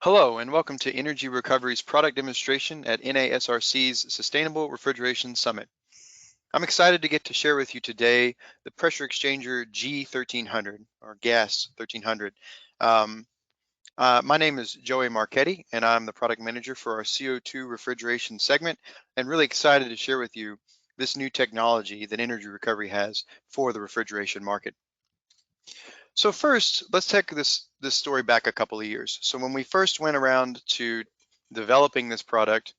Hello and welcome to Energy Recovery's product demonstration at NASRC's Sustainable Refrigeration Summit. I'm excited to get to share with you today the Pressure Exchanger G1300 or Gas 1300. My name is Joey Marchetti and I'm the product manager for our CO2 refrigeration segment, and really excited to share with you this new technology that Energy Recovery has for the refrigeration market. So first, let's take this story back a couple of years. So when we first went around to developing this product,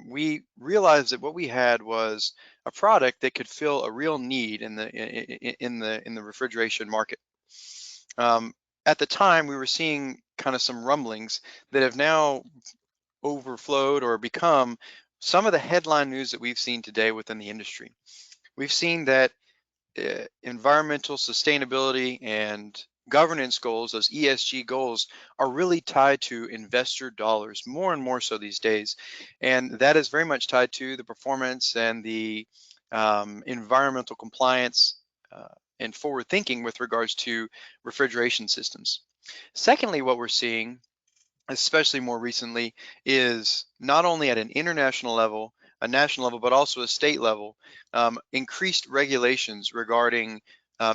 we realized that what we had was a product that could fill a real need in the refrigeration market. At the time, we were seeing kind of some rumblings that have now overflowed or become some of the headline news that we've seen today within the industry. We've seen that environmental sustainability and governance goals, those ESG goals, are really tied to investor dollars more and more so these days. And that is very much tied to the performance and the environmental compliance and forward thinking with regards to refrigeration systems. Secondly, what we're seeing, especially more recently, is not only at an international level, a national level, but also a state level, increased regulations regarding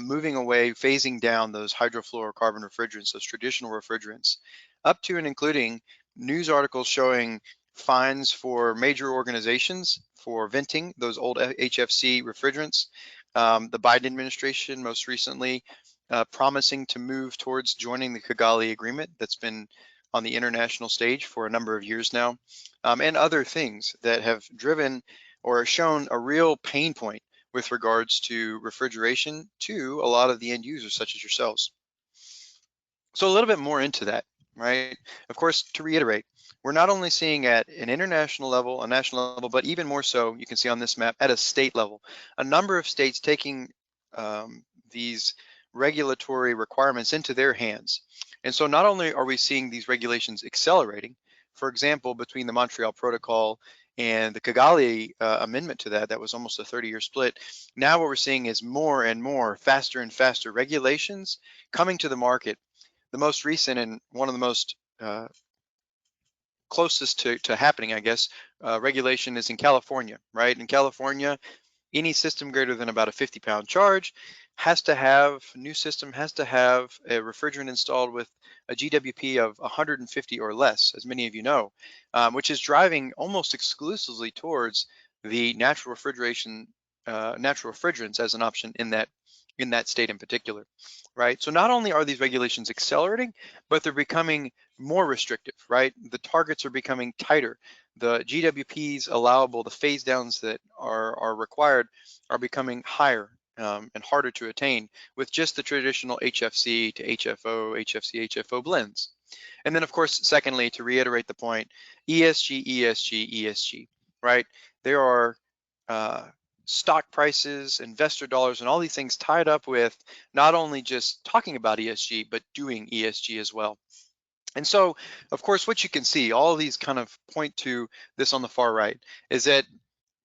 moving away, phasing down those hydrofluorocarbon refrigerants, those traditional refrigerants, up to and including news articles showing fines for major organizations for venting those old HFC refrigerants. The Biden administration most recently promising to move towards joining the Kigali Agreement that's been on the international stage for a number of years now, and other things that have driven or shown a real pain point with regards to refrigeration to a lot of the end users such as yourselves. So a little bit more into that, right? Of course, to reiterate, we're not only seeing at an international level, a national level, but even more so, you can see on this map, at a state level, a number of states taking these regulatory requirements into their hands. And so not only are we seeing these regulations accelerating, for example, between the Montreal Protocol and the Kigali amendment to that was almost a 30-year split. Now what we're seeing is more and more, faster and faster regulations coming to the market. The most recent and one of the most closest to happening, I guess, regulation is in California, right? In California, any system greater than about a 50-pound charge new system has to have a refrigerant installed with a GWP of 150 or less, as many of you know, which is driving almost exclusively towards the natural refrigerants as an option in that state in particular, right? So not only are these regulations accelerating, but they're becoming more restrictive, right? The targets are becoming tighter. The GWPs allowable, the phase downs that are required are becoming higher and harder to attain with just the traditional HFC to HFO, HFC, HFO blends. And then of course, secondly, to reiterate the point, ESG, ESG, ESG, right? There are stock prices, investor dollars, and all these things tied up with not only just talking about ESG, but doing ESG as well. And so, of course, what you can see, all of these kind of point to this on the far right, is that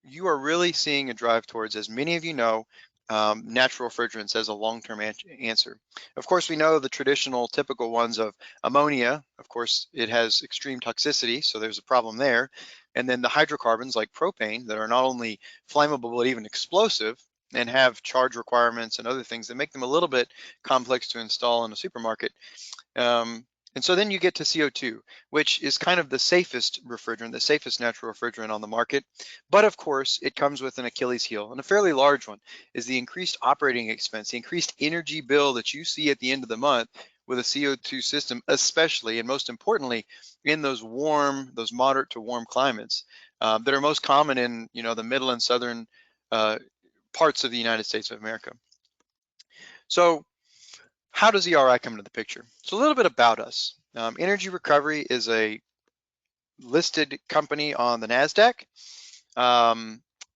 you are really seeing a drive towards, as many of you know, natural refrigerants as a long-term answer. Of course, we know the traditional typical ones of ammonia. Of course, it has extreme toxicity, so there's a problem there. And then the hydrocarbons like propane that are not only flammable, but even explosive and have charge requirements and other things that make them a little bit complex to install in a supermarket. And so then you get to CO2, which is kind of the safest refrigerant, the safest natural refrigerant on the market. But of course, it comes with an Achilles heel, and a fairly large one, is the increased operating expense, the increased energy bill that you see at the end of the month with a CO2 system, especially and most importantly in those moderate to warm climates that are most common in the middle and southern parts of the United States of America. So how does ERI come into the picture? So a little bit about us. Energy Recovery is a listed company on the NASDAQ.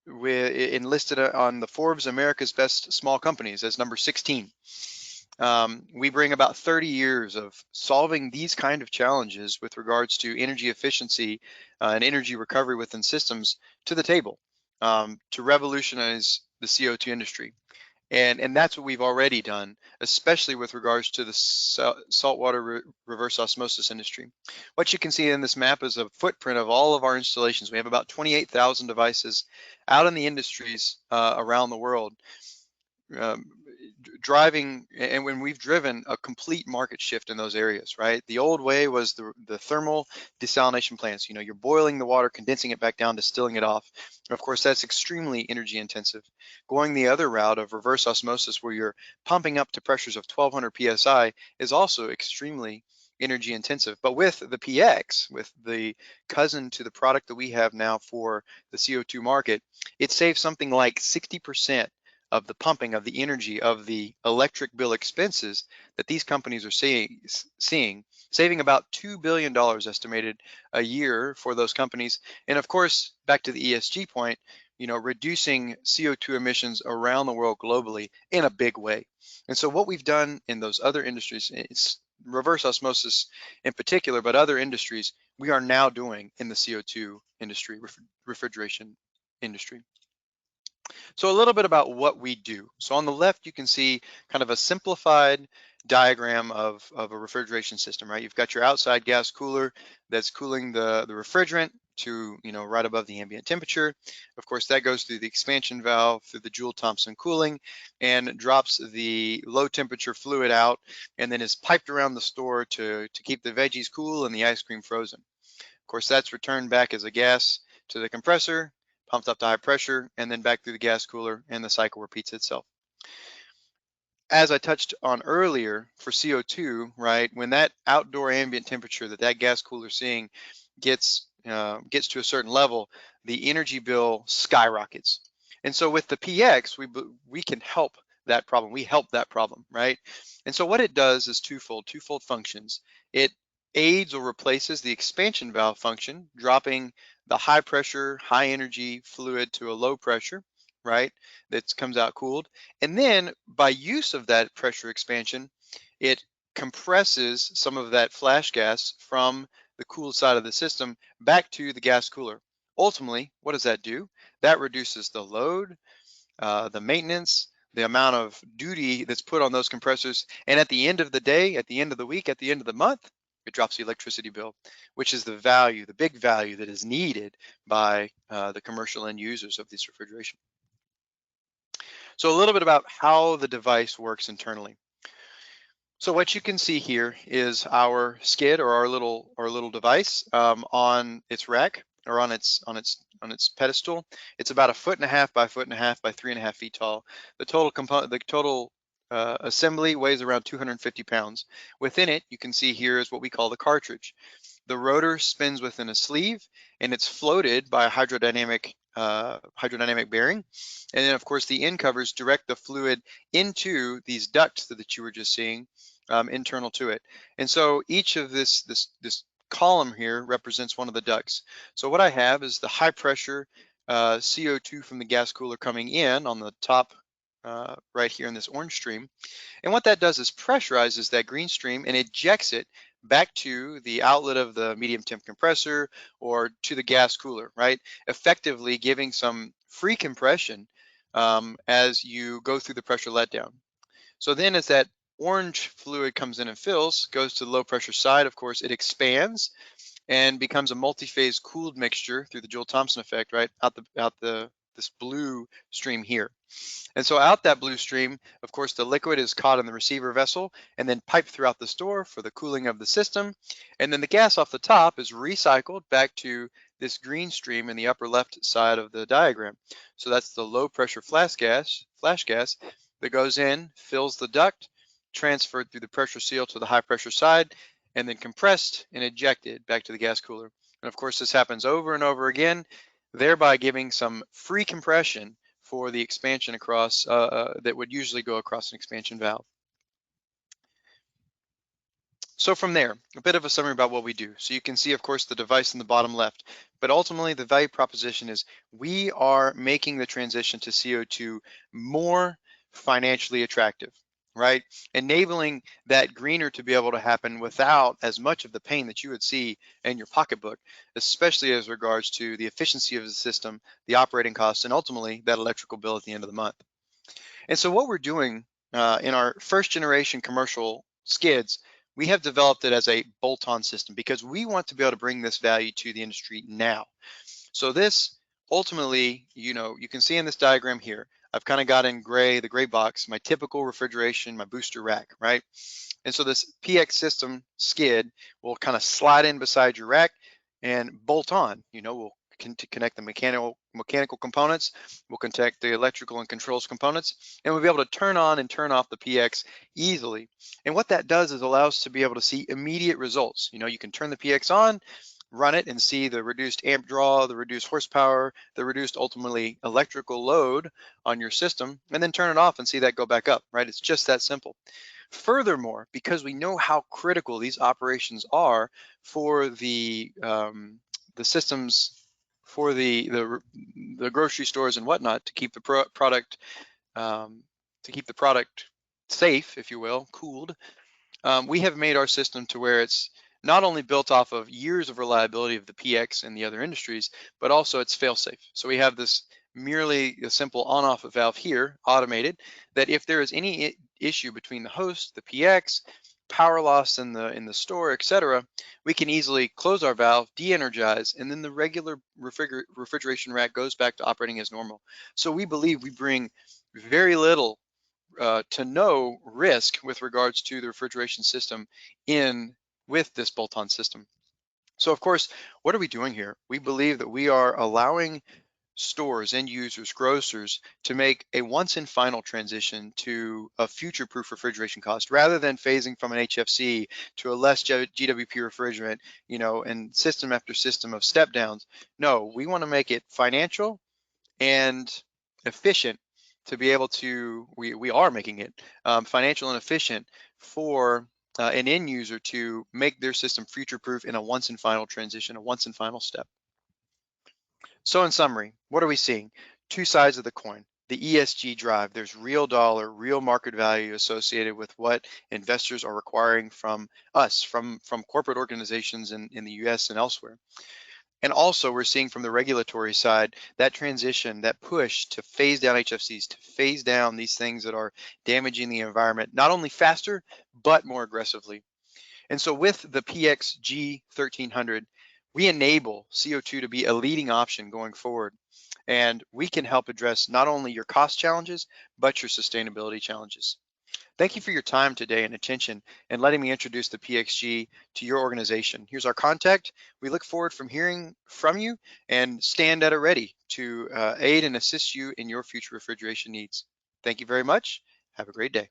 We're enlisted on the Forbes America's Best Small Companies as number 16. We bring about 30 years of solving these kind of challenges with regards to energy efficiency and energy recovery within systems to the table to revolutionize the CO2 industry. And that's what we've already done, especially with regards to the saltwater reverse osmosis industry. What you can see in this map is a footprint of all of our installations. We have about 28,000 devices out in the industries around the world. Um, Driving, and when we've driven a complete market shift in those areas, right? The old way was the thermal desalination plants. You know, you're boiling the water, condensing it back down, distilling it off. Of course, that's extremely energy intensive. Going the other route of reverse osmosis, where you're pumping up to pressures of 1200 psi, is also extremely energy intensive. But with the PX, with the cousin to the product that we have now for the CO2 market, it saves something like 60% of the pumping of the energy of the electric bill expenses that these companies are seeing, saving about $2 billion estimated a year for those companies. And of course, back to the ESG point, you know, reducing CO2 emissions around the world globally in a big way. And so what we've done in those other industries, it's reverse osmosis in particular, but other industries, we are now doing in the CO2 industry, refrigeration industry. So a little bit about what we do. So on the left, you can see kind of a simplified diagram of a refrigeration system, right? You've got your outside gas cooler that's cooling the refrigerant to, you know, right above the ambient temperature. Of course, that goes through the expansion valve, through the Joule-Thomson cooling, and drops the low temperature fluid out, and then is piped around the store to keep the veggies cool and the ice cream frozen. Of course, that's returned back as a gas to the compressor, pumped up to high pressure, and then back through the gas cooler, and the cycle repeats itself. As I touched on earlier, for CO2, right, when that outdoor ambient temperature that gas cooler is seeing gets to a certain level, the energy bill skyrockets. And so with the PX, we can help that problem. We help that problem, right? And so what it does is twofold functions. It aids or replaces the expansion valve function, dropping the high pressure, high energy fluid to a low pressure, right? That comes out cooled. And then by use of that pressure expansion, it compresses some of that flash gas from the cooled side of the system back to the gas cooler. Ultimately, what does that do? That reduces the load, the maintenance, the amount of duty that's put on those compressors. And at the end of the day, at the end of the week, at the end of the month, it drops the electricity bill, which is the value, the big value that is needed by the commercial end users of this refrigeration. So a little bit about how the device works internally. So what you can see here is our skid, or our little device on its rack, or on its pedestal. It's about 1.5 by 1.5 by 3.5 feet tall. The total assembly weighs around 250 pounds. Within it, you can see here is what we call the cartridge. The rotor spins within a sleeve, and it's floated by a hydrodynamic bearing. And then, of course, the end covers direct the fluid into these ducts that you were just seeing, internal to it. And so each of this column here represents one of the ducts. So what I have is the high pressure CO2 from the gas cooler coming in on the top right here in this orange stream. And what that does is pressurizes that green stream and ejects it back to the outlet of the medium temp compressor or to the gas cooler, right? Effectively giving some free compression as you go through the pressure letdown. So then as that orange fluid comes in and fills, goes to the low pressure side, of course, it expands and becomes a multi-phase cooled mixture through the Joule-Thomson effect, right? This blue stream here. And so out that blue stream, of course, the liquid is caught in the receiver vessel and then piped throughout the store for the cooling of the system. And then the gas off the top is recycled back to this green stream in the upper left side of the diagram. So that's the low pressure flash gas that goes in, fills the duct, transferred through the pressure seal to the high pressure side, and then compressed and ejected back to the gas cooler. And of course, this happens over and over again, thereby giving some free compression for the expansion across that would usually go across an expansion valve. So from there, a bit of a summary about what we do. So you can see, of course, the device in the bottom left, but ultimately the value proposition is we are making the transition to CO2 more financially attractive, right? Enabling that greener to be able to happen without as much of the pain that you would see in your pocketbook, especially as regards to the efficiency of the system, the operating costs, and ultimately that electrical bill at the end of the month. And so what we're doing in our first generation commercial skids, we have developed it as a bolt-on system because we want to be able to bring this value to the industry now. So this ultimately, you can see in this diagram here, I've kind of got in gray, the gray box, my typical refrigeration, my booster rack, right? And so this PX system skid will kind of slide in beside your rack and bolt on. We'll connect the mechanical components, we'll connect the electrical and controls components, and we'll be able to turn on and turn off the PX easily. And what that does is allows us to be able to see immediate results. You can turn the PX on, run it, and see the reduced amp draw, the reduced horsepower, the reduced ultimately electrical load on your system, and then turn it off and see that go back up, right? It's just that simple. Furthermore, because we know how critical these operations are for the systems, for the grocery stores and whatnot, to keep the product safe, if you will, cooled, we have made our system to where it's not only built off of years of reliability of the PX and the other industries, but also it's fail-safe. So we have this merely a simple on-off valve here, automated, that if there is any issue between the host, the PX, power loss in the store, etc., we can easily close our valve, de-energize, and then the regular refrigeration rack goes back to operating as normal. So we believe we bring very little to no risk with regards to the refrigeration system with this bolt-on system. So of course, what are we doing here? We believe that we are allowing stores, end users, grocers to make a once and final transition to a future-proof refrigeration cost rather than phasing from an HFC to a less GWP refrigerant, and system after system of step downs. No, we want to make it financial and efficient to be able to, we are making it financial and efficient for an end user to make their system future-proof in a once and final transition, a once and final step. So in summary, what are we seeing? Two sides of the coin. The ESG drive, there's real dollar, real market value associated with what investors are requiring from us, from corporate organizations in the US and elsewhere. And also we're seeing from the regulatory side, that transition, that push to phase down HFCs, to phase down these things that are damaging the environment, not only faster, but more aggressively. And so with the PXG 1300, we enable CO2 to be a leading option going forward. And we can help address not only your cost challenges, but your sustainability challenges. Thank you for your time today and attention and letting me introduce the PXG to your organization. Here's our contact. We look forward from hearing from you and stand at a ready to aid and assist you in your future refrigeration needs. Thank you very much. Have a great day.